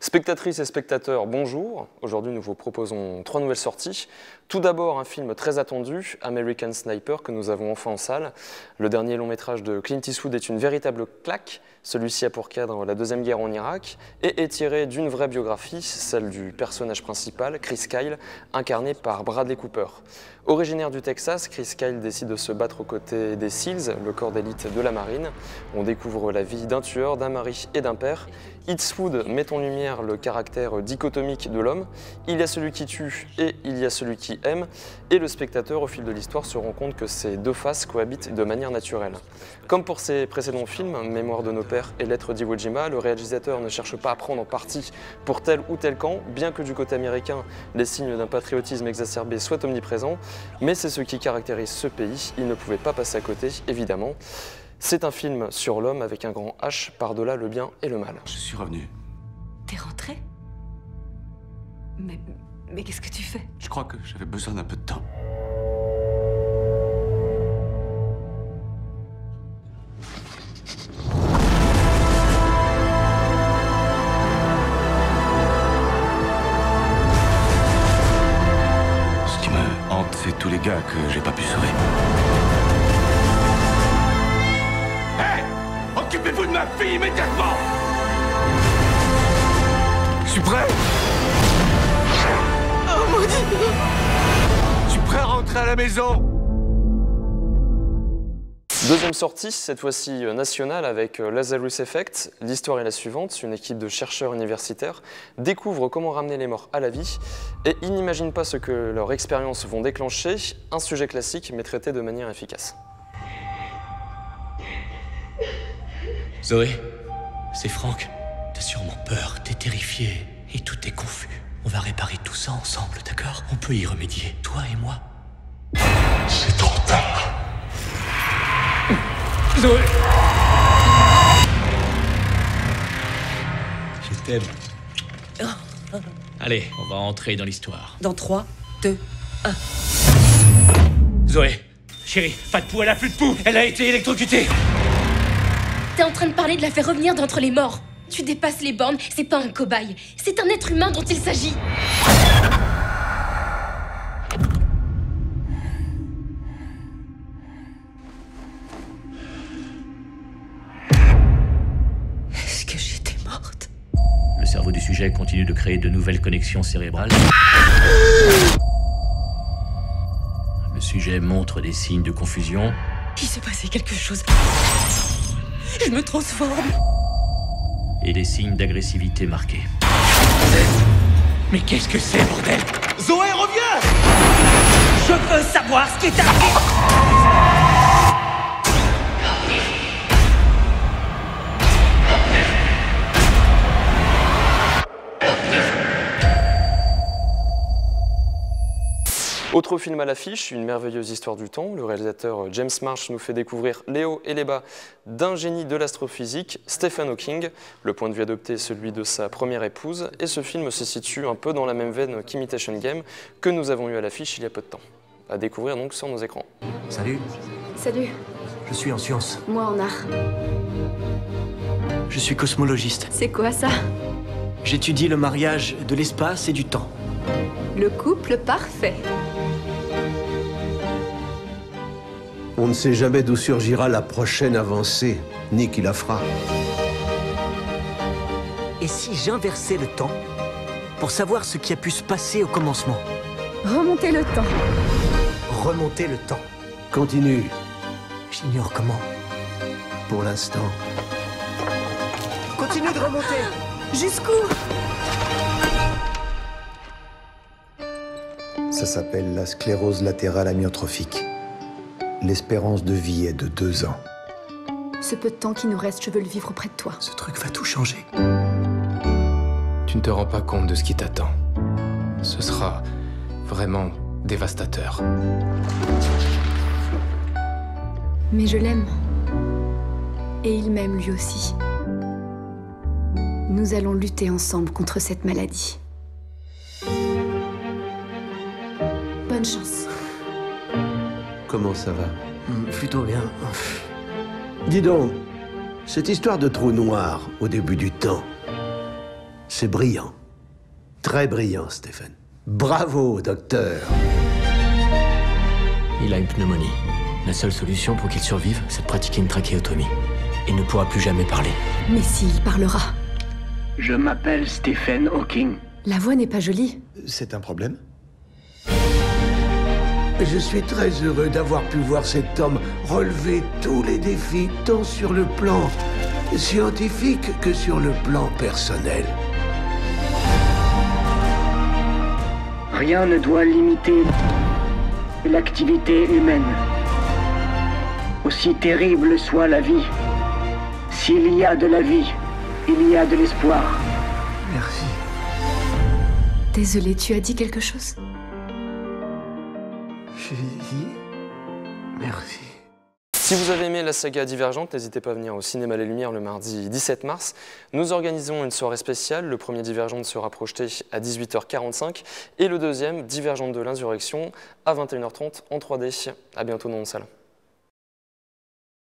Spectatrices et spectateurs, bonjour. Aujourd'hui, nous vous proposons 3 nouvelles sorties. Tout d'abord, un film très attendu, American Sniper, que nous avons enfin en salle. Le dernier long métrage de Clint Eastwood est une véritable claque. Celui-ci a pour cadre la Deuxième Guerre en Irak et est tiré d'une vraie biographie, celle du personnage principal, Chris Kyle, incarné par Bradley Cooper. Originaire du Texas, Chris Kyle décide de se battre aux côtés des SEALs, le corps d'élite de la marine. On découvre la vie d'un tueur, d'un mari et d'un père. Eastwood met en lumière le caractère dichotomique de l'homme. Il y a celui qui tue et il y a celui qui aime. Et le spectateur, au fil de l'histoire, se rend compte que ces deux faces cohabitent de manière naturelle. Comme pour ses précédents films, Mémoire de nos pères et Lettres d'Iwo Jima, le réalisateur ne cherche pas à prendre parti pour tel ou tel camp, bien que du côté américain, les signes d'un patriotisme exacerbé soient omniprésents. Mais c'est ce qui caractérise ce pays, il ne pouvait pas passer à côté, évidemment. C'est un film sur l'homme avec un grand H par-delà le bien et le mal. Je suis revenu. T'es rentré? Mais qu'est-ce que tu fais? Je crois que j'avais besoin d'un peu de temps. Ce qui me hante, c'est tous les gars que j'ai pas pu sauver. Occupez-vous de ma fille immédiatement! Je suis prêt! Oh mon Dieu! Je suis prêt à rentrer à la maison! Deuxième sortie, cette fois-ci nationale, avec Lazarus Effect. L'histoire est la suivante, une équipe de chercheurs universitaires découvre comment ramener les morts à la vie et ils n'imaginent pas ce que leurs expériences vont déclencher, un sujet classique mais traité de manière efficace. Zoé, c'est Franck. T'as sûrement peur, t'es terrifié et tout est confus. On va réparer tout ça ensemble, d'accord? On peut y remédier, toi et moi. C'est trop tard. Zoé! Je t'aime. Allez, on va entrer dans l'histoire. Dans 3, 2, 1. Zoé, chérie, Fat Pou, elle a plus de poux. Elle a été électrocutée. T'es en train de parler de la faire revenir d'entre les morts. Tu dépasses les bornes, c'est pas un cobaye. C'est un être humain dont il s'agit. Est-ce que j'étais morte? Le cerveau du sujet continue de créer de nouvelles connexions cérébrales. Le sujet montre des signes de confusion. Il s'est passé quelque chose. Je me transforme. Et des signes d'agressivité marqués. Mais qu'est-ce que c'est, bordel? Zoé, reviens! Je veux savoir ce qui est arrivé! Autre film à l'affiche, une merveilleuse histoire du temps. Le réalisateur James Marsh nous fait découvrir les hauts et les bas d'un génie de l'astrophysique, Stephen Hawking. Le point de vue adopté est celui de sa première épouse. Et ce film se situe un peu dans la même veine qu'Imitation Game que nous avons eu à l'affiche il y a peu de temps. À découvrir donc sur nos écrans. Salut, Salut, je suis en sciences. moi en art. Je suis cosmologiste. C'est quoi ça? J'étudie le mariage de l'espace et du temps. Le couple parfait. On ne sait jamais d'où surgira la prochaine avancée, ni qui la fera. Et si j'inversais le temps pour savoir ce qui a pu se passer au commencement? Remontez le temps. Remonter le temps. Continue, J'ignore comment. pour l'instant. Continue de remonter. Jusqu'où? Ça s'appelle la sclérose latérale amyotrophique. L'espérance de vie est de 2 ans. Ce peu de temps qui nous reste, je veux le vivre près de toi. Ce truc va tout changer. Tu ne te rends pas compte de ce qui t'attend. Ce sera vraiment dévastateur. Mais je l'aime. Et il m'aime lui aussi. Nous allons lutter ensemble contre cette maladie. Bonne chance. Comment ça va? Plutôt bien. Dis donc, cette histoire de trou noir au début du temps, C'est brillant. Très brillant, Stephen. Bravo, docteur. Il a une pneumonie. La seule solution pour qu'il survive, c'est de pratiquer une trachéotomie. Il ne pourra plus jamais parler. Mais s'il parlera. Je m'appelle Stephen Hawking. La voix n'est pas jolie. C'est un problème? Je suis très heureux d'avoir pu voir cet homme relever tous les défis, tant sur le plan scientifique que sur le plan personnel. Rien ne doit limiter l'activité humaine. Aussi terrible soit la vie, s'il y a de la vie, il y a de l'espoir. Merci. Désolée, tu as dit quelque chose? J'ai dit merci. Si vous avez aimé la saga Divergente, n'hésitez pas à venir au Cinéma Les Lumières le mardi 17 mars. Nous organisons une soirée spéciale. Le premier Divergente sera projeté à 18h45 et le deuxième, Divergente de l'Insurrection, à 21h30 en 3D. À bientôt dans nos salles.